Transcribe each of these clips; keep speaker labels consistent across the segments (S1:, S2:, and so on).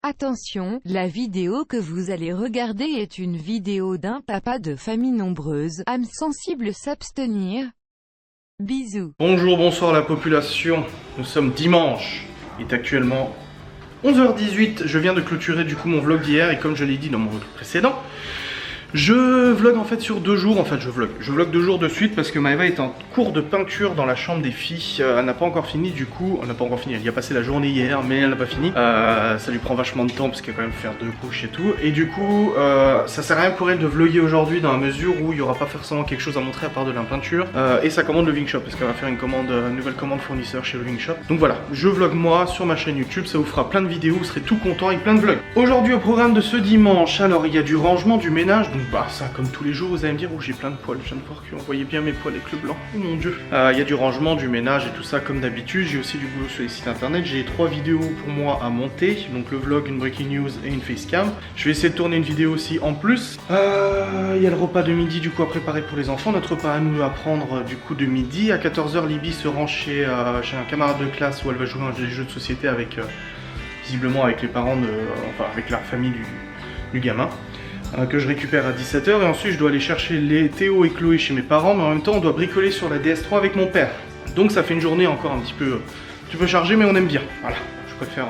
S1: Attention, la vidéo que vous allez regarder est une vidéo d'un papa de famille nombreuse, âme sensible s'abstenir. Bisous.
S2: Bonjour, bonsoir la population, nous sommes dimanche, il est actuellement 11h18, je viens de clôturer du coup mon vlog d'hier et comme je l'ai dit dans mon vlog précédent, je vlog en fait sur 2 jours, je vlog 2 jours de suite parce que Maëva est en cours de peinture dans la chambre des filles, elle n'a pas encore fini du coup, elle y a passé la journée hier mais elle n'a pas fini, ça lui prend vachement de temps parce qu'elle va quand même faire 2 couches et tout, et du coup ça sert à rien pour elle de vlogger aujourd'hui dans la mesure où il n'y aura pas forcément quelque chose à montrer à part de la peinture et sa commande Loving Shop parce qu'elle va faire une nouvelle commande fournisseur chez Loving Shop. Donc voilà, je vlog moi sur ma chaîne YouTube, ça vous fera plein de vidéos, vous serez tout content avec plein de vlogs. Aujourd'hui au programme de ce dimanche, alors il y a du rangement, du ménage, donc bah ça comme tous les jours vous allez me dire où j'ai plein de poils, je viens de voir que vous voyez bien mes poils avec le blanc, oh mon dieu. Il y a du rangement, du ménage et tout ça comme d'habitude, j'ai aussi du boulot sur les sites internet, j'ai 3 vidéos pour moi à monter, donc le vlog, une breaking news et une facecam. Je vais essayer de tourner une vidéo aussi en plus. Il y a le repas de midi du coup à préparer pour les enfants, notre repas à nous à prendre du coup de midi. À 14h Libby se rend chez un camarade de classe où elle va jouer à des jeux de société avec visiblement avec les parents enfin avec la famille du gamin. Que je récupère à 17h et ensuite je dois aller chercher les Théo et Chloé chez mes parents, mais en même temps on doit bricoler sur la DS3 avec mon père. Donc ça fait une journée encore un petit peu chargée, mais on aime bien. Voilà, je préfère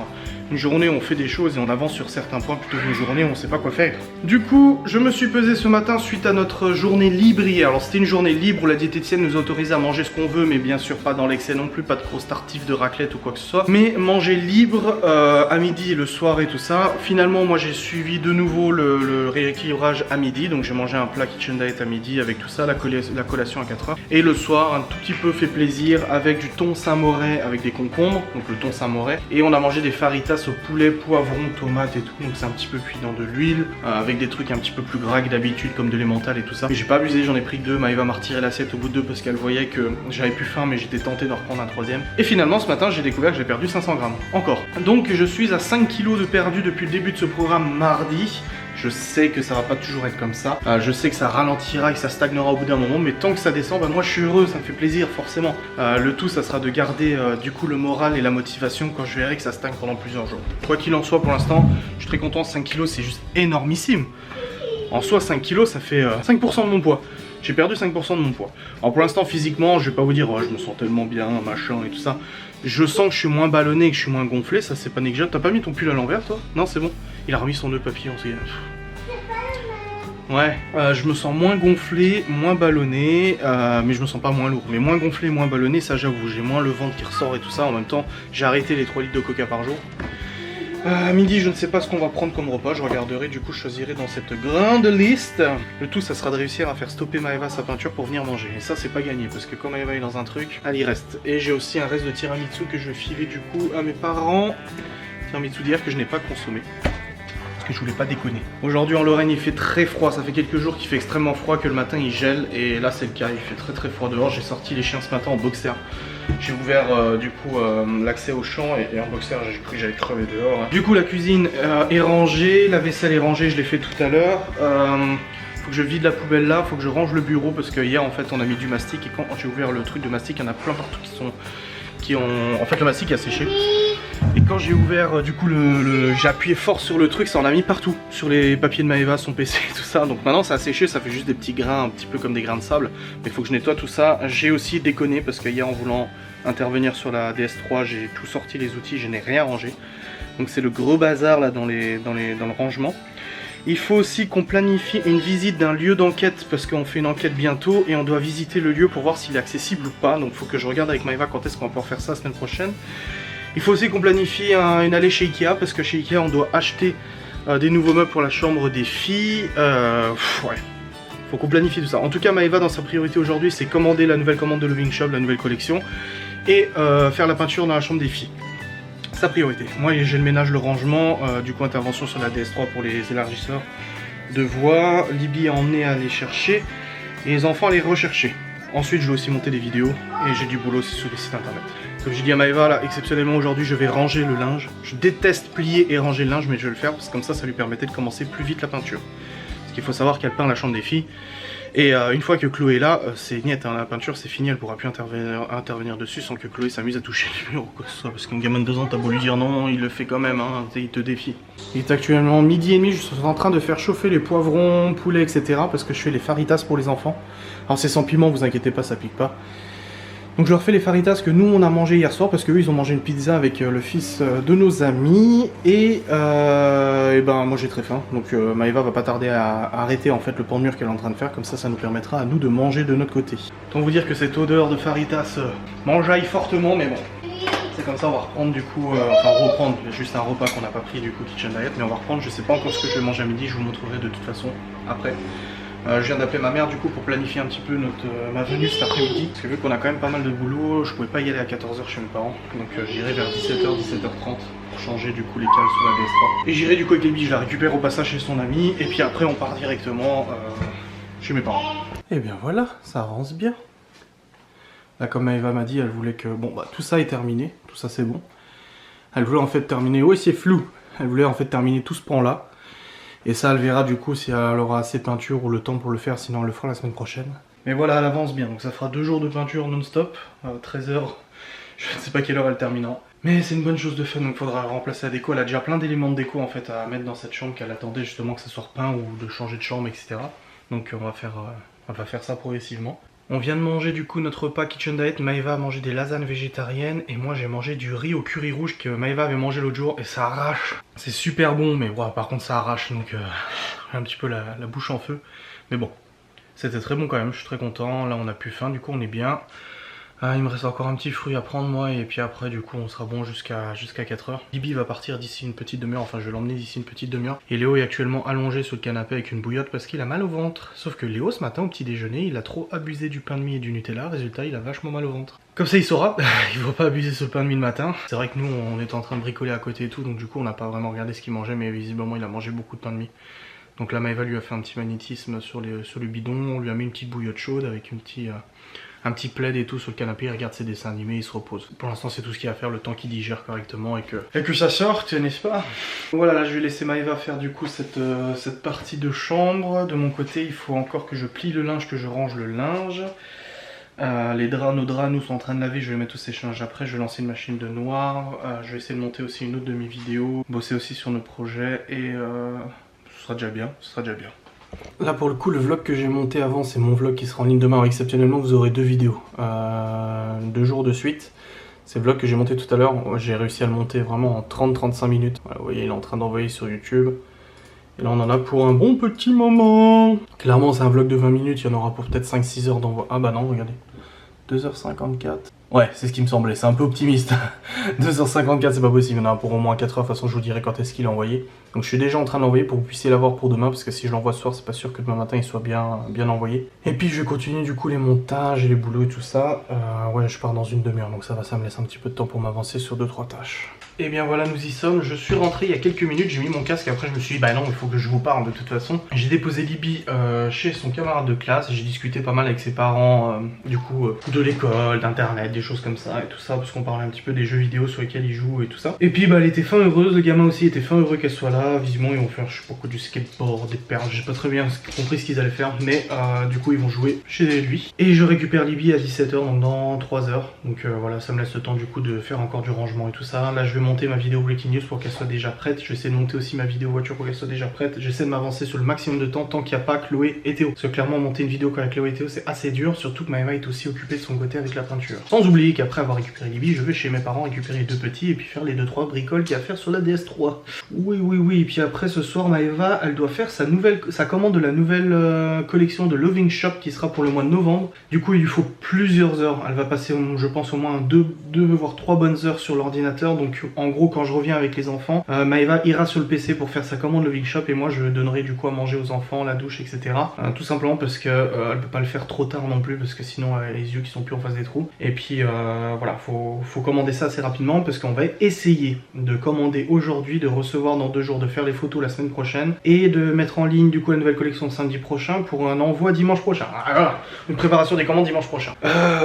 S2: une journée où on fait des choses et on avance sur certains points plutôt qu'une journée où on sait pas quoi faire. Du coup, je me suis pesé ce matin suite à notre journée libre hier. Alors c'était une journée libre où la diététicienne nous autorise à manger ce qu'on veut, mais bien sûr pas dans l'excès non plus, pas de grosse tartifs de raclette ou quoi que ce soit. Mais manger libre à midi et le soir et tout ça. Finalement, moi j'ai suivi de nouveau le rééquilibrage à midi, donc j'ai mangé un plat Kitchen Diet à midi avec tout ça, la collation à 4h. Et le soir, un tout petit peu fait plaisir avec du thon Saint-Moret avec des concombres, donc le thon Saint-Moret. Et on a mangé des faritas au poulet, poivron, tomate et tout, donc c'est un petit peu cuit dans de l'huile, avec des trucs un petit peu plus gras que d'habitude comme de l'emmental et tout ça. Mais j'ai pas abusé, j'en ai pris que 2, Maëva m'a retiré l'assiette au bout de 2 parce qu'elle voyait que j'avais plus faim mais j'étais tenté d'en reprendre un 3ème. Et finalement ce matin j'ai découvert que j'ai perdu 500 grammes, encore. Donc je suis à 5 kg de perdu depuis le début de ce programme mardi. Je sais que ça va pas toujours être comme ça, je sais que ça ralentira et que ça stagnera au bout d'un moment, mais tant que ça descend, bah moi je suis heureux, ça me fait plaisir forcément. Le tout ça sera de garder du coup le moral et la motivation quand je verrai que ça stagne pendant plusieurs jours. Quoi qu'il en soit pour l'instant, je suis très content, 5 kg c'est juste énormissime. En soi 5 kg ça fait 5% de mon poids. J'ai perdu 5% de mon poids. Alors pour l'instant physiquement, je vais pas vous dire oh, je me sens tellement bien, machin et tout ça. Je sens que je suis moins ballonné, que je suis moins gonflé, ça c'est pas négligeable. T'as pas mis ton pull à l'envers toi? Non c'est bon. Il a remis son nœud papillon, c'est... Ouais, je me sens moins gonflé, moins ballonné, mais je me sens pas moins lourd. Mais moins gonflé, moins ballonné, ça j'avoue, j'ai moins le ventre qui ressort et tout ça. En même temps, j'ai arrêté les 3 litres de coca par jour. À midi, je ne sais pas ce qu'on va prendre comme repas, je regarderai, du coup je choisirai dans cette grande liste. Le tout, ça sera de réussir à faire stopper Maëva sa peinture pour venir manger. Et ça, c'est pas gagné, parce que quand Maëva est dans un truc, elle y reste. Et j'ai aussi un reste de tiramisu que je vais filer du coup à mes parents. Tiramisu d'hier que je n'ai pas consommé. Que je voulais pas déconner. Aujourd'hui en Lorraine il fait très froid, ça fait quelques jours qu'il fait extrêmement froid, que le matin il gèle et là c'est le cas, il fait très très froid dehors. J'ai sorti les chiens ce matin en boxer. J'ai ouvert du coup l'accès au champ et en boxer j'ai cru que j'allais crever dehors. Du coup la cuisine est rangée, la vaisselle est rangée, je l'ai fait tout à l'heure. Faut que je vide la poubelle là, faut que je range le bureau parce que hier en fait on a mis du mastic et quand j'ai ouvert le truc de mastic il y en a plein partout en fait le mastic a séché. Et quand j'ai ouvert du coup j'ai appuyé fort sur le truc, ça en a mis partout. Sur les papiers de Maëva, son PC et tout ça. Donc maintenant ça a séché, ça fait juste des petits grains, un petit peu comme des grains de sable. Mais il faut que je nettoie tout ça. J'ai aussi déconné parce que hier en voulant intervenir sur la DS3, j'ai tout sorti les outils, je n'ai rien rangé. Donc c'est le gros bazar là dans le rangement. Il faut aussi qu'on planifie une visite d'un lieu d'enquête parce qu'on fait une enquête bientôt et on doit visiter le lieu pour voir s'il est accessible ou pas. Donc il faut que je regarde avec Maëva quand est-ce qu'on va pouvoir faire ça la semaine prochaine. Il faut aussi qu'on planifie une allée chez Ikea parce que chez Ikea on doit acheter des nouveaux meubles pour la chambre des filles. Ouais, faut qu'on planifie tout ça. En tout cas Maëva dans sa priorité aujourd'hui c'est commander la nouvelle commande de Loving Shop, la nouvelle collection et faire la peinture dans la chambre des filles. Sa priorité. Moi j'ai le ménage, le rangement, du coup intervention sur la DS3 pour les élargisseurs de voix. Libby a emmené à les chercher et les enfants à les rechercher. Ensuite je vais aussi monter des vidéos et j'ai du boulot aussi sur les sites internet. Comme j'ai dit à Maëva là, exceptionnellement aujourd'hui je vais ranger le linge. Je déteste plier et ranger le linge mais je vais le faire parce que comme ça lui permettait de commencer plus vite la peinture. Parce qu'il faut savoir qu'elle peint la chambre des filles Et une fois que Chloé est là, c'est net, hein, la peinture c'est fini, elle pourra plus intervenir dessus sans que Chloé s'amuse à toucher les murs ou quoi que ce soit. Parce qu'un gamin de 2 ans, t'as beau lui dire non, il le fait quand même, hein, il te défie. Il est actuellement 12h30, je suis en train de faire chauffer les poivrons, poulets, etc. Parce que je fais les faritas pour les enfants. Alors c'est sans piment, vous inquiétez pas, ça pique pas. Donc je leur fais les faritas que nous on a mangé hier soir parce qu'eux ils ont mangé une pizza avec le fils de nos amis et ben moi j'ai très faim donc Maëva va pas tarder à arrêter en fait le pan de mur qu'elle est en train de faire, comme ça nous permettra à nous de manger de notre côté. Autant vous dire que cette odeur de faritas m'enjaille fortement, mais bon c'est comme ça, on va reprendre du coup, enfin reprendre, il y a juste un repas qu'on n'a pas pris du coup Kitchen Diet, mais on va reprendre, je sais pas encore ce que je vais manger à midi, je vous montrerai de toute façon après. Je viens d'appeler ma mère du coup pour planifier un petit peu ma venue cet après-midi. Parce que vu qu'on a quand même pas mal de boulot, je pouvais pas y aller à 14h chez mes parents. Donc j'irai vers 17h, 17h30 pour changer du coup les cales sur la DS3. Et j'irai du coup avec Libby, je la récupère au passage chez son ami. Et puis après on part directement chez mes parents. Et bien voilà, ça avance bien. Là comme Maëva m'a dit, elle voulait que... Bon bah tout ça est terminé, tout ça c'est bon. Elle voulait en fait terminer... Oui c'est flou. Elle voulait en fait terminer tout ce pan là. Et ça, elle verra du coup si elle aura assez de peinture ou le temps pour le faire, sinon elle le fera la semaine prochaine. Mais voilà, elle avance bien, donc ça fera 2 jours de peinture non-stop, 13h, je ne sais pas quelle heure elle terminera. Mais c'est une bonne chose de faire, donc il faudra remplacer la déco. Elle a déjà plein d'éléments de déco en fait à mettre dans cette chambre qu'elle attendait justement que ça soit repeint ou de changer de chambre, etc. Donc on va faire ça progressivement. On vient de manger du coup notre repas Kitchen Diet. Maëva a mangé des lasagnes végétariennes et moi j'ai mangé du riz au curry rouge que Maëva avait mangé l'autre jour et ça arrache. C'est super bon mais ouais, par contre ça arrache donc j'ai un petit peu la bouche en feu. Mais bon, c'était très bon quand même, je suis très content. Là on a plus faim, du coup on est bien. Il me reste encore un petit fruit à prendre moi et puis après du coup on sera bon jusqu'à 4h. Libby va partir d'ici une petite demi-heure, enfin je vais l'emmener d'ici une petite demi-heure. Et Léo est actuellement allongé sur le canapé avec une bouillotte parce qu'il a mal au ventre. Sauf que Léo ce matin au petit déjeuner il a trop abusé du pain de mie et du Nutella, résultat il a vachement mal au ventre. Comme ça il saura, il faut pas abuser sur le pain de mie le matin. C'est vrai que nous on est en train de bricoler à côté et tout, donc du coup on n'a pas vraiment regardé ce qu'il mangeait, mais visiblement il a mangé beaucoup de pain de mie. Donc là Maëva lui a fait un petit magnétisme sur le bidon, on lui a mis une petite bouillotte chaude avec un petit plaid et tout sur le canapé, il regarde ses dessins animés, il se repose. Pour l'instant c'est tout ce qu'il y a à faire, le temps qu'il digère correctement et que ça sorte, n'est-ce pas? Voilà, là je vais laisser Maëva faire du coup cette partie de chambre. De mon côté il faut encore que je plie le linge, que je range le linge. Nos draps nous sont en train de laver, je vais les mettre au séchage après, je vais lancer une machine de noir. Je vais essayer de monter aussi une autre de mes vidéos, bosser aussi sur nos projets et ce sera déjà bien, ce sera déjà bien. Là pour le coup le vlog que j'ai monté avant c'est mon vlog qui sera en ligne demain. Alors, exceptionnellement vous aurez 2 vidéos, 2 jours de suite. C'est le vlog que j'ai monté tout à l'heure, j'ai réussi à le monter vraiment en 30-35 minutes. Voilà, vous voyez il est en train d'envoyer sur YouTube. Et là on en a pour un bon petit moment. Clairement c'est un vlog de 20 minutes, il y en aura pour peut-être 5-6 heures d'envoi. Ah bah non regardez, 2h54. Ouais, c'est ce qui me semblait, c'est un peu optimiste. 2h54 c'est pas possible, il y en a pour au moins 4h, de toute façon je vous dirai quand est-ce qu'il est envoyé. Donc je suis déjà en train de l'envoyer pour que vous puissiez l'avoir pour demain, parce que si je l'envoie ce soir, c'est pas sûr que demain matin il soit bien envoyé. Et puis je vais continuer du coup les montages et les boulots et tout ça. Ouais, je pars dans une demi-heure, donc ça me laisse un petit peu de temps pour m'avancer sur 2-3 tâches. Et bien voilà, nous y sommes. Je suis rentré il y a quelques minutes, j'ai mis mon casque, après je me suis dit bah non, il faut que je vous parle de toute façon. J'ai déposé Libby chez son camarade de classe, j'ai discuté pas mal avec ses parents, du coup, de l'école, d'internet, des choses comme ça et tout ça, parce qu'on parlait un petit peu des jeux vidéo sur lesquels ils jouent et tout ça. Et puis bah elle était fin heureuse, le gamin aussi était fin heureux qu'elle soit là. Visiblement ils vont faire, je sais pas quoi, du skateboard, des perles, j'ai pas très bien compris ce qu'ils allaient faire, mais du coup ils vont jouer chez lui. Et je récupère Libby à 17h, donc dans 3 heures. Donc voilà, ça me laisse le temps du coup de faire encore du rangement et tout ça. Là je vais monter ma vidéo Breaking News pour qu'elle soit déjà prête. Je vais essayer de monter aussi ma vidéo voiture pour qu'elle soit déjà prête. J'essaie de m'avancer sur le maximum de temps tant qu'il n'y a pas Chloé et Théo. Parce que clairement monter une vidéo avec Chloé et Théo c'est assez dur, surtout que Maëva est aussi occupée de son côté avec la peinture. Sans oublier qu'après avoir récupéré Libby, je vais chez mes parents récupérer les 2 petits et puis faire les 2-3 bricoles qu'il y a à faire sur la DS3. Oui. Et puis après ce soir Maëva elle doit faire sa commande de la nouvelle collection de Loving Shop qui sera pour le mois de novembre. Du coup il lui faut plusieurs heures. Elle va passer je pense au moins 2 voire 3 bonnes heures sur l'ordinateur. Donc en gros quand je reviens avec les enfants, Maëva ira sur le PC pour faire sa commande Loving Shop et moi je donnerai du coup à manger aux enfants, la douche, etc. Tout simplement parce que elle peut pas le faire trop tard non plus parce que sinon elle a les yeux qui sont plus en face des trous. Et puis voilà, faut commander ça assez rapidement parce qu'on va essayer de commander aujourd'hui, de recevoir dans 2 jours, de faire les photos la semaine prochaine et de mettre en ligne du coup la nouvelle collection samedi prochain pour un envoi dimanche prochain. Voilà, une préparation des commandes dimanche prochain.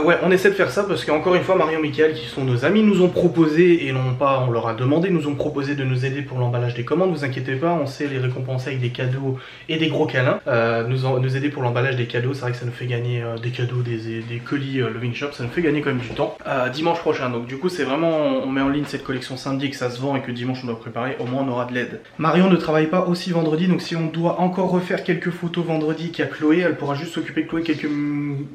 S2: Ouais, on essaie de faire ça parce qu'encore une fois Mario et Michael qui sont nos amis nous ont proposé et n'ont pas on leur a demandé, nous ont proposé de nous aider pour l'emballage des commandes. Vous inquiétez pas, on sait les récompenser avec des cadeaux et des gros câlins. Nous aider pour l'emballage des cadeaux, c'est vrai que ça nous fait gagner des cadeaux, des colis Loving Shop, ça nous fait gagner quand même du temps. Dimanche prochain, donc du coup c'est vraiment, on met en ligne cette collection samedi et que ça se vend et que dimanche on doit préparer, au moins on aura de l'aide. Marion ne travaille pas aussi vendredi, donc si on doit encore refaire quelques photos vendredi qu'il y a Chloé, elle pourra juste s'occuper de Chloé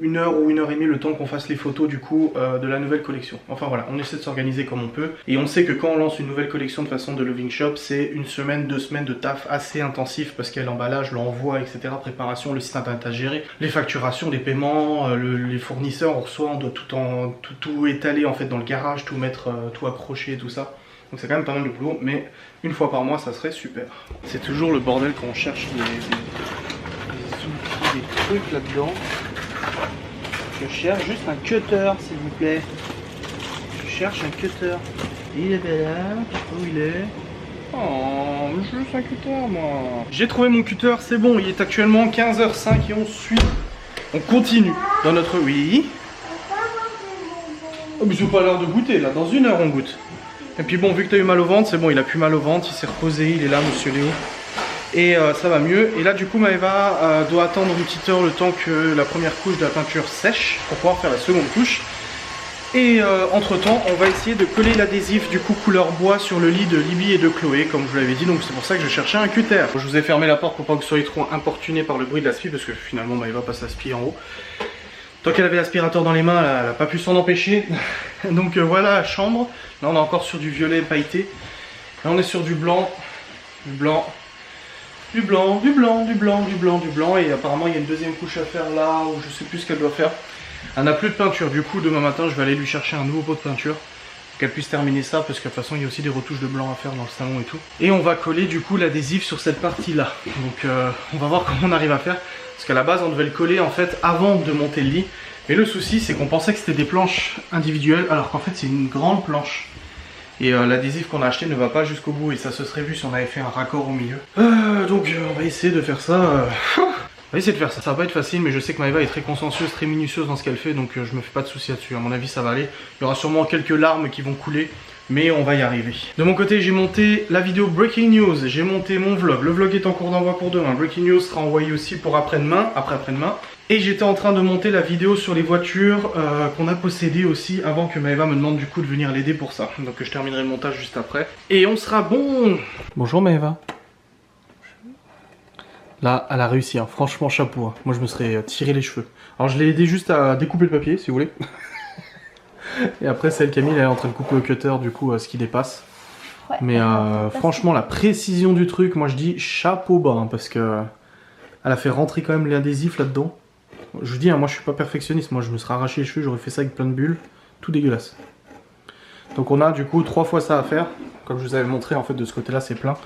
S2: une heure ou une heure et demie le temps qu'on fasse les photos du coup de la nouvelle collection. Enfin voilà, on essaie de s'organiser comme on peut et on sait que quand on lance une nouvelle collection de façon de Loving Shop, c'est une semaine, 2 semaines de taf assez intensif parce qu'il y a l'emballage, l'envoi, etc. Préparation, le site internet à gérer, les facturations, les paiements, les fournisseurs, on reçoit, on doit tout étaler en fait dans le garage, tout mettre, tout accrocher, tout ça. Donc c'est quand même pas mal de boulot, mais une fois par mois ça serait super. C'est toujours le bordel quand on cherche des outils, des trucs là-dedans. Je cherche juste un cutter s'il vous plaît. Je cherche un cutter. Il est là, où il est? Oh, je veux un cutter moi. J'ai trouvé mon cutter, c'est bon, il est actuellement 15h05 et on suit. On continue dans notre... Oui. Oh mais j'ai pas l'air de goûter là, dans 1 heure on goûte. Et puis bon, vu que t'as eu mal au ventre, c'est bon, il a plus mal au ventre, il s'est reposé, il est là monsieur Léo. Et ça va mieux. Et là du coup Maëva doit attendre une petite heure le temps que la première couche de la peinture sèche pour pouvoir faire la seconde couche. Et entre temps on va essayer de coller l'adhésif du coup couleur bois sur le lit de Libby et de Chloé comme je vous l'avais dit, donc c'est pour ça que je cherchais un cutter. Je vous ai fermé la porte pour pas que vous soyez trop importunés par le bruit de l'aspi parce que finalement Maëva passe l'aspi en haut. Tant qu'elle avait l'aspirateur dans les mains, elle n'a pas pu s'en empêcher. Donc voilà la chambre. Là on est encore sur du violet pailleté. Là on est sur du blanc, du blanc, du blanc, du blanc, du blanc, du blanc, du blanc. Et apparemment il y a une deuxième couche à faire là où je sais plus ce qu'elle doit faire. Elle n'a plus de peinture, du coup demain matin je vais aller lui chercher un nouveau pot de peinture pour qu'elle puisse terminer ça parce que de toute façon il y a aussi des retouches de blanc à faire dans le salon et tout. Et on va coller du coup l'adhésif sur cette partie là. Donc on va voir comment on arrive à faire parce qu'à la base on devait le coller en fait avant de monter le lit. Mais le souci c'est qu'on pensait que c'était des planches individuelles alors qu'en fait c'est une grande planche. Et l'adhésif qu'on a acheté ne va pas jusqu'au bout et ça se serait vu si on avait fait un raccord au milieu. Donc on va essayer de faire ça. On va essayer de faire ça. Ça va pas être facile, mais je sais que Maëva est très consciencieuse, très minutieuse dans ce qu'elle fait, donc je me fais pas de soucis là-dessus. À mon avis, ça va aller. Il y aura sûrement quelques larmes qui vont couler, mais on va y arriver. De mon côté, j'ai monté la vidéo Breaking News. J'ai monté mon vlog. Le vlog est en cours d'envoi pour demain. Breaking News sera envoyé aussi pour après-demain, après-après-demain. Et j'étais en train de monter la vidéo sur les voitures qu'on a possédées aussi avant que Maëva me demande du coup de venir l'aider pour ça. Donc je terminerai le montage juste après. Et on sera bon. Bonjour Maëva. Là, elle a réussi, hein. Franchement, chapeau. Hein. Moi, je me serais tiré les cheveux. Alors, je l'ai aidé juste à découper le papier, si vous voulez. Et après, celle Camille, elle est en train de couper au cutter, du coup, ce qui dépasse. Ouais, mais franchement, la précision du truc, moi, je dis chapeau bas, hein, parce que elle a fait rentrer quand même l'adhésif là-dedans. Je vous dis, hein, moi, je suis pas perfectionniste. Moi, je me serais arraché les cheveux, j'aurais fait ça avec plein de bulles. Tout dégueulasse. Donc, on a, du coup, 3 fois ça à faire. Comme je vous avais montré, en fait, de ce côté-là, c'est plein.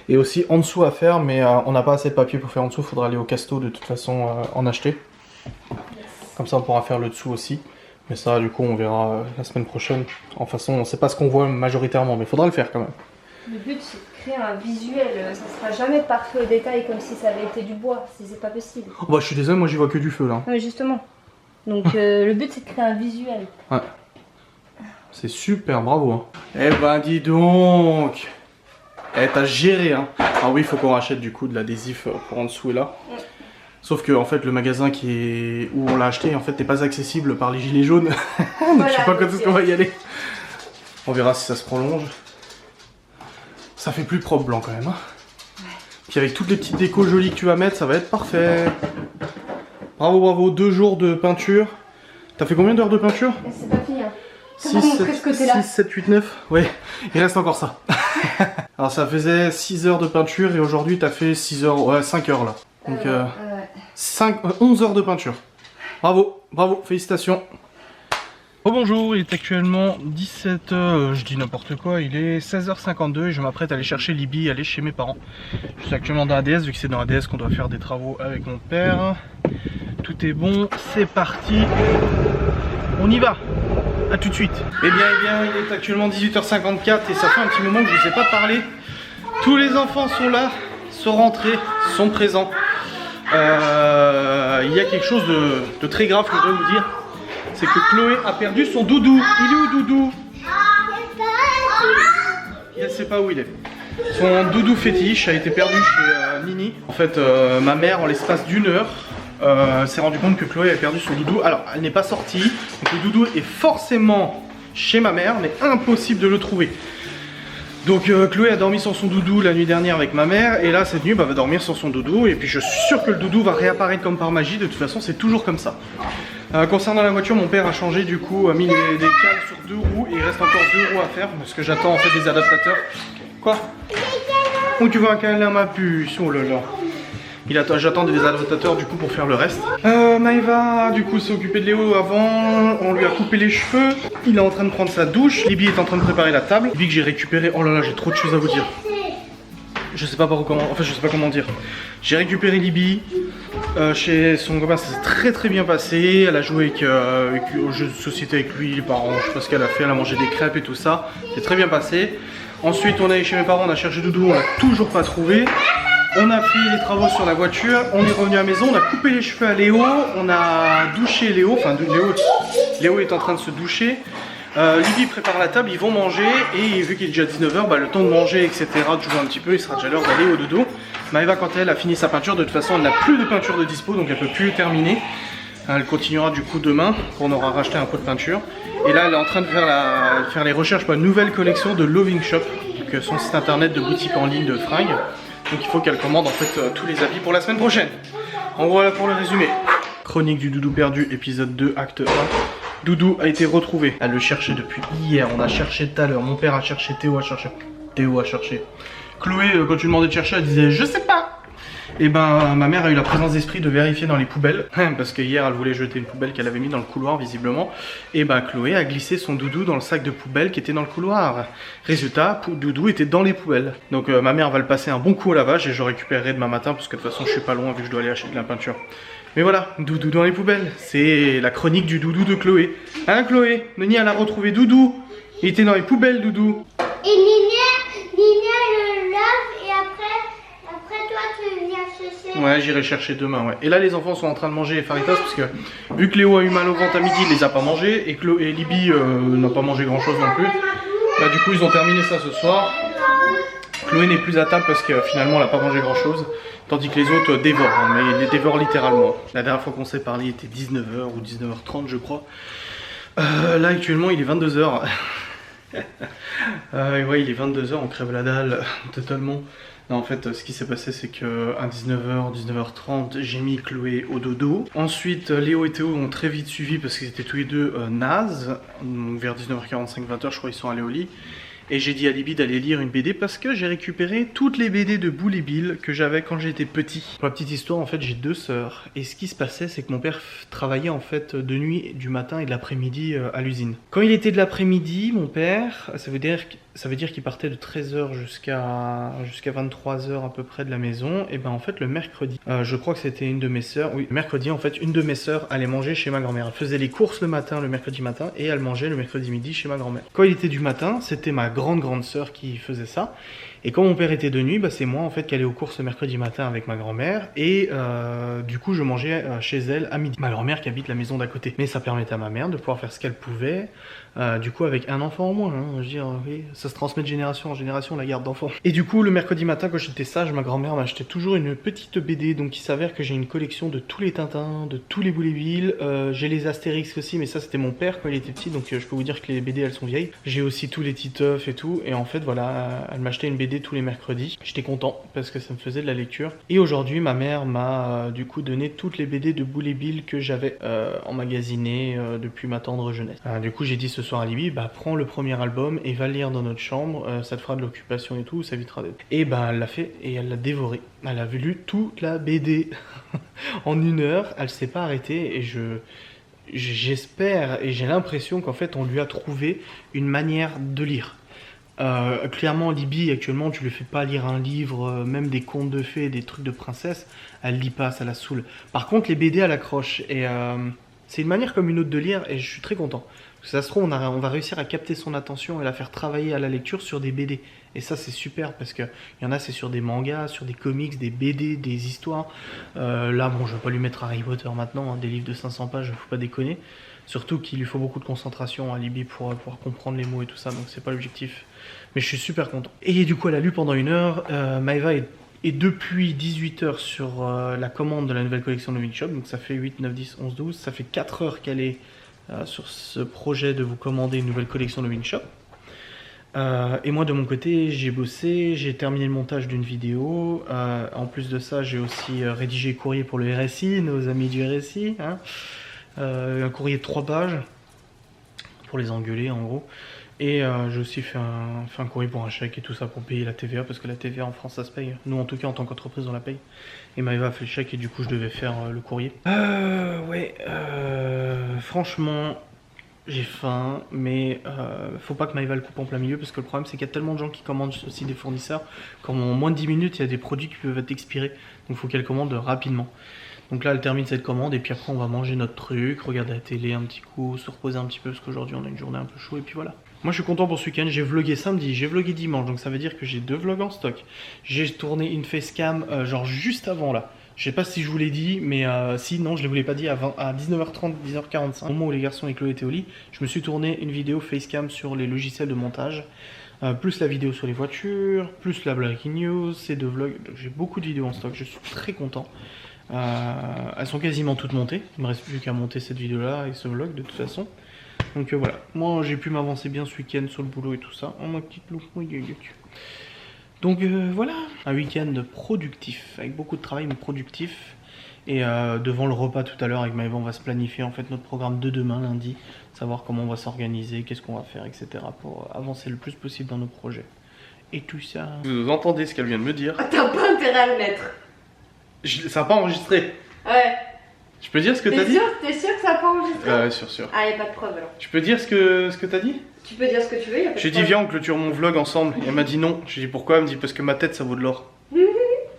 S2: Et aussi en dessous à faire, mais on n'a pas assez de papier pour faire en dessous, il faudra aller au Casto de toute façon en acheter. Comme ça on pourra faire le dessous aussi. Mais ça du coup on verra la semaine prochaine. En façon on sait pas ce qu'on voit majoritairement, mais il faudra le faire quand même.
S3: Le but c'est de créer un visuel, ça sera jamais parfait au détail comme si ça avait été du bois, c'est pas possible.
S2: Oh bah je suis désolé, moi j'y vois que du feu là.
S3: Oui justement. Donc le but c'est de créer un visuel.
S2: Ouais. C'est super, bravo. Hein. Eh ben dis donc. Eh, t'as géré, hein. Ah oui, il faut qu'on rachète du coup de l'adhésif pour en dessous et là. Sauf que en fait le magasin où on l'a acheté en fait n'est pas accessible par les gilets jaunes. Donc voilà, je sais pas quand est-ce qu'on va y aller. On verra si ça se prolonge. Ça fait plus propre blanc quand même. Hein. Ouais. Puis avec toutes les petites décos jolies que tu vas mettre, ça va être parfait. Bravo, bravo. 2 jours de peinture. T'as fait combien d'heures de peinture?
S3: C'est pas fini. Hein.
S2: 6, 7, 8, 9. Ouais, il reste encore ça. Alors ça faisait 6 heures de peinture et aujourd'hui t'as fait 6 heures, ouais 5 heures là. Donc 11 heures de peinture. Bravo, bravo, félicitations. Oh bonjour, il est actuellement 17h, je dis n'importe quoi, il est 16h52 et je m'apprête à aller chercher Libby, aller chez mes parents. Je suis actuellement dans ADS, vu que c'est dans ADS qu'on doit faire des travaux avec mon père. Tout est bon, c'est parti. On y va. A tout de suite. Eh bien, il est actuellement 18h54 et ça fait un petit moment que je ne vous ai pas parlé. Tous les enfants sont là, sont rentrés, sont présents. Il y a quelque chose de très grave que je dois vous dire. C'est que Chloé a perdu son doudou. Il est où doudou? il sait pas où il est. Son doudou fétiche a été perdu chez Nini. En fait, ma mère, en l'espace d'1 heure, s'est rendu compte que Chloé avait perdu son doudou. Alors, elle n'est pas sortie, donc le doudou est forcément chez ma mère, mais impossible de le trouver. Donc Chloé a dormi sans son doudou la nuit dernière avec ma mère, et là cette nuit bah, va dormir sans son doudou, et puis je suis sûr que le doudou va réapparaître comme par magie, de toute façon c'est toujours comme ça. Concernant la voiture, mon père a changé du coup, a mis des cales sur 2 roues, et il reste encore 2 roues à faire, parce que j'attends en fait des adaptateurs. Quoi? Où tu veux un câlin ma puce? Oh là là. J'attends des adaptateurs du coup pour faire le reste. Maëva du coup s'est occupé de Léo avant, on lui a coupé les cheveux. Il est en train de prendre sa douche. Libby est en train de préparer la table. Libby que j'ai récupéré, oh là là j'ai trop de choses à vous dire. Je sais pas comment dire. J'ai récupéré Libby chez son copain, ça s'est très bien passé. Elle a joué au jeu de société avec lui, les parents, je sais pas ce qu'elle a fait, elle a mangé des crêpes et tout ça. C'est très bien passé. Ensuite on est allé chez mes parents, on a cherché Doudou, on l'a toujours pas trouvé. On a fait les travaux sur la voiture, on est revenu à la maison, on a coupé les cheveux à Léo, on a douché Léo, enfin Léo est en train de se doucher. Libby prépare la table, ils vont manger et vu qu'il est déjà 19 h, bah, le temps de manger, etc., de jouer un petit peu, il sera déjà l'heure d'aller au dodo. Maëva, quand elle a fini sa peinture, de toute façon elle n'a plus de peinture de dispo, donc elle peut plus terminer. Elle continuera du coup demain, quand on aura racheté un pot de peinture. Et là elle est en train de faire les recherches pour une nouvelle collection de Loving Shop, donc son site internet de boutique en ligne de fringues. Donc il faut qu'elle commande en fait tous les habits pour la semaine prochaine. En gros voilà pour le résumé. Chronique du doudou perdu, épisode 2, acte 1. Doudou a été retrouvé. Elle le cherchait depuis hier, on a cherché tout à l'heure. Mon père a cherché, Théo a cherché. Chloé, quand tu lui demandais de chercher, elle disait je sais pas. Et ben ma mère a eu la présence d'esprit de vérifier dans les poubelles. Parce que hier elle voulait jeter une poubelle qu'elle avait mis dans le couloir visiblement. Et ben Chloé a glissé son doudou dans le sac de poubelle qui était dans le couloir. Résultat, Doudou était dans les poubelles. Donc ma mère va le passer un bon coup au lavage et je le récupérerai demain matin parce que de toute façon je suis pas loin vu que je dois aller acheter de la peinture. Mais voilà, Doudou dans les poubelles. C'est la chronique du doudou de Chloé. Hein Chloé? Nini elle a retrouvé Doudou. Il était dans les poubelles Doudou.
S4: Et Nina le lave et après toi tu viens chercher.
S2: Ouais, j'irai chercher demain, ouais. Et là, les enfants sont en train de manger les faritas parce que vu que Léo a eu mal au ventre à midi, il les a pas mangés et Libby n'a pas mangé grand chose non plus. Bah, du coup, ils ont terminé ça ce soir. Chloé n'est plus à table parce que finalement, elle n'a pas mangé grand chose. Tandis que les autres dévorent, hein, mais ils les dévorent littéralement. La dernière fois qu'on s'est parlé, il était 19 h ou 19 h 30, je crois. Là, actuellement, il est 22 h. Ouais, il est 22 h, on crève la dalle totalement. Non, en fait, ce qui s'est passé, c'est qu'à 19 h, 19 h 30, j'ai mis Chloé au dodo. Ensuite, Léo et Théo ont très vite suivi parce qu'ils étaient tous les deux nazes. Donc, vers 19 h 45, 20 h, je crois, ils sont allés au lit. Et j'ai dit à Libby d'aller lire une BD parce que j'ai récupéré toutes les BD de Boule et Bill que j'avais quand j'étais petit. Pour la petite histoire, en fait, j'ai 2 sœurs. Et ce qui se passait, c'est que mon père travaillait en fait de nuit, du matin et de l'après-midi à l'usine. Quand il était de l'après-midi, mon père, ça veut dire qu'il partait de 13 h jusqu'à 23 h à peu près de la maison. Et ben en fait, le mercredi, je crois que c'était une de mes sœurs. Oui, le mercredi, en fait, une de mes sœurs allait manger chez ma grand-mère. Elle faisait les courses le matin, le mercredi matin, et elle mangeait le mercredi midi chez ma grand-mère. Quand il était du matin, c'était ma grande sœur qui faisait ça. Et quand mon père était de nuit, bah, c'est moi en fait qui allais aux courses le mercredi matin avec ma grand-mère. Et du coup je mangeais chez elle à midi. Ma grand-mère qui habite la maison d'à côté. Mais ça permettait à ma mère de pouvoir faire ce qu'elle pouvait. Du coup avec un enfant en moins, hein, je veux dire, oui, ça se transmet de génération en génération la garde d'enfants. Et du coup le mercredi matin quand j'étais sage, ma grand-mère m'achetait toujours une petite BD. Donc il s'avère que j'ai une collection de tous les Tintins, de tous les Boule et Bill. J'ai les Astérix aussi, mais ça c'était mon père quand il était petit. Donc je peux vous dire que les BD elles sont vieilles. J'ai aussi tous les Titeuf et tout. Et en fait voilà, elle m'achetait une BD tous les mercredis. J'étais content parce que ça me faisait de la lecture. Et aujourd'hui ma mère m'a du coup donné toutes les BD de Boule et Bill que j'avais emmagasinées depuis ma tendre jeunesse. Du coup j'ai dit ce soir à Libby, bah prends le premier album et va lire dans notre chambre, ça te fera de l'occupation et tout, ça évitera d'être. Et bah elle l'a fait et elle l'a dévoré. Elle a lu toute la BD en 1 heure, elle s'est pas arrêtée et j'espère et j'ai l'impression qu'en fait on lui a trouvé une manière de lire. Clairement Libby actuellement tu lui fais pas lire un livre, même des contes de fées, des trucs de princesse, elle lit pas, ça la saoule. Par contre les BD elle accroche et c'est une manière comme une autre de lire et je suis très content. Parce que ça se trouve on va réussir à capter son attention et la faire travailler à la lecture sur des BD. Et ça c'est super parce que il y en a c'est sur des mangas, sur des comics, des BD, des histoires. Là bon je vais pas lui mettre Harry Potter maintenant, hein, des livres de 500 pages, faut pas déconner. Surtout qu'il lui faut beaucoup de concentration à Libby pour pouvoir comprendre les mots et tout ça, donc c'est pas l'objectif. Mais je suis super content. Et du coup, elle a lu pendant 1 heure. Maëva est depuis 18 heures sur la commande de la nouvelle collection de Wingshop. Donc ça fait 8, 9, 10, 11, 12. Ça fait 4 heures qu'elle est sur ce projet de vous commander une nouvelle collection de Wingshop. Et moi de mon côté, j'ai bossé, j'ai terminé le montage d'une vidéo. En plus de ça, j'ai aussi rédigé courrier pour le RSI, nos amis du RSI. Hein. Un courrier de 3 pages pour les engueuler en gros. Et j'ai aussi fait un courrier pour un chèque et tout ça pour payer la TVA, parce que la TVA en France ça se paye. Nous en tout cas en tant qu'entreprise on la paye. Et Maëva a fait le chèque et du coup je devais faire le courrier. Franchement j'ai faim, mais faut pas que Maëva le coupe en plein milieu, parce que le problème c'est qu'il y a tellement de gens qui commandent aussi des fournisseurs qu'en moins de 10 minutes il y a des produits qui peuvent être expirés. Donc il faut qu'elle commande rapidement. Donc là elle termine cette commande et puis après on va manger notre truc, regarder la télé un petit coup, se reposer un petit peu parce qu'aujourd'hui on a une journée un peu chaude et puis voilà. Moi je suis content pour ce week-end, j'ai vlogué samedi, j'ai vlogué dimanche, donc ça veut dire que j'ai 2 vlogs en stock. J'ai tourné une facecam genre juste avant là. Je sais pas si je vous l'ai dit, mais si, non, je ne vous l'ai pas dit, à 19h30, 10h45, au moment où les garçons et Chloé étaient au lit, je me suis tourné une vidéo facecam sur les logiciels de montage, plus la vidéo sur les voitures, plus la breaking news, ces 2 vlogs. J'ai beaucoup de vidéos en stock, je suis très content. Elles sont quasiment toutes montées, il me reste plus qu'à monter cette vidéo là et ce vlog de toute façon. Donc voilà, moi j'ai pu m'avancer bien ce week-end sur le boulot et tout ça. Oh ma petite loup, donc voilà, un week-end productif, avec beaucoup de travail mais productif. Et devant le repas tout à l'heure avec Maëva, on va se planifier en fait notre programme de demain lundi, savoir comment on va s'organiser, qu'est-ce qu'on va faire, etc. pour avancer le plus possible dans nos projets. Et tout ça. Vous entendez ce qu'elle vient de me dire?
S3: T'as pas intérêt à le mettre.
S2: Ça n'a pas enregistré.
S3: Ouais.
S2: Je peux dire ce que t'as dit?
S3: T'es sûr que ça n'a pas enregistré?
S2: Ouais, sûr.
S3: Ah, y a pas de preuve alors.
S2: Tu peux dire ce que t'as dit?
S3: Tu peux dire ce que tu veux, y a pas de
S2: J'ai dit
S3: preuve.
S2: viens on clôture mon vlog ensemble. Et elle m'a dit non. J'ai dit pourquoi? Elle me dit parce que ma tête ça vaut de l'or.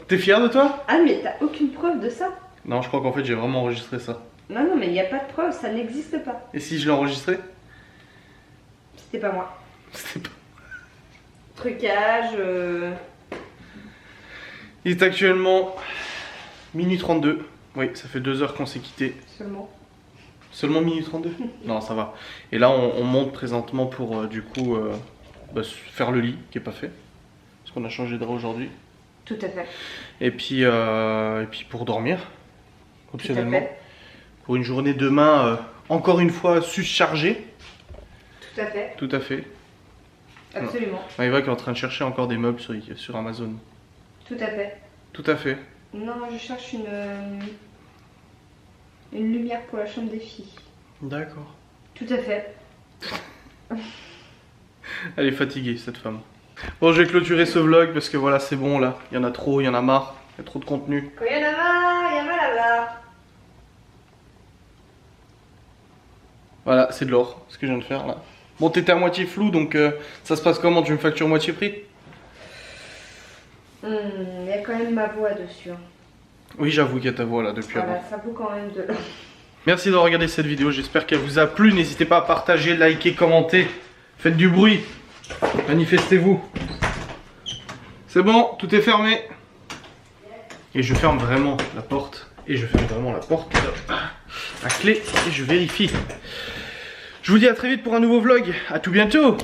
S2: T'es fier de toi?
S3: Ah, mais t'as aucune preuve de ça?
S2: Non, je crois qu'en fait j'ai vraiment enregistré ça.
S3: Non, mais y a pas de preuve, ça n'existe pas.
S2: Et si je l'ai enregistré?
S3: C'était pas moi.
S2: C'était pas...
S3: Trucage,
S2: Il est actuellement minuit 32. Oui, ça fait 2 heures qu'on s'est quitté.
S3: seulement.
S2: Seulement minuit 32? Non, ça va. Et là, on monte présentement pour du coup faire le lit qui est pas fait. Parce qu'on a changé de drap aujourd'hui.
S3: Tout à fait.
S2: Et puis pour dormir. Optionnellement.
S3: Tout à fait.
S2: Pour une journée demain, encore une fois, surchargée.
S3: Tout à fait.
S2: Tout à fait.
S3: Absolument.
S2: Maëva qui est en train de chercher encore des meubles sur Amazon.
S3: Tout à fait.
S2: Tout à fait.
S3: Non, je cherche une lumière pour la chambre des filles.
S2: D'accord.
S3: Tout à fait.
S2: Elle est fatiguée cette femme. Bon, je vais clôturer ce vlog parce que voilà, c'est bon là. Il y en a trop, il y en a marre. Il y a trop de contenu.
S3: Quand il y en a marre, il y en a là-bas.
S2: Voilà, c'est de l'or, ce que je viens de faire là. Bon, t'étais à moitié flou, donc ça se passe comment? Tu me factures moitié prix?
S3: Il y a quand même ma voix dessus. Hein.
S2: Oui, j'avoue qu'il y a ta voix là depuis
S3: Voilà,
S2: avant.
S3: ça vaut quand même de l'or.
S2: Merci d'avoir regardé cette vidéo, j'espère qu'elle vous a plu. N'hésitez pas à partager, liker, commenter. Faites du bruit. Manifestez-vous. C'est bon, tout est fermé. Et je ferme vraiment la porte. Et je ferme vraiment la porte. La clé. Et je vérifie. Je vous dis à très vite pour un nouveau vlog. À tout bientôt.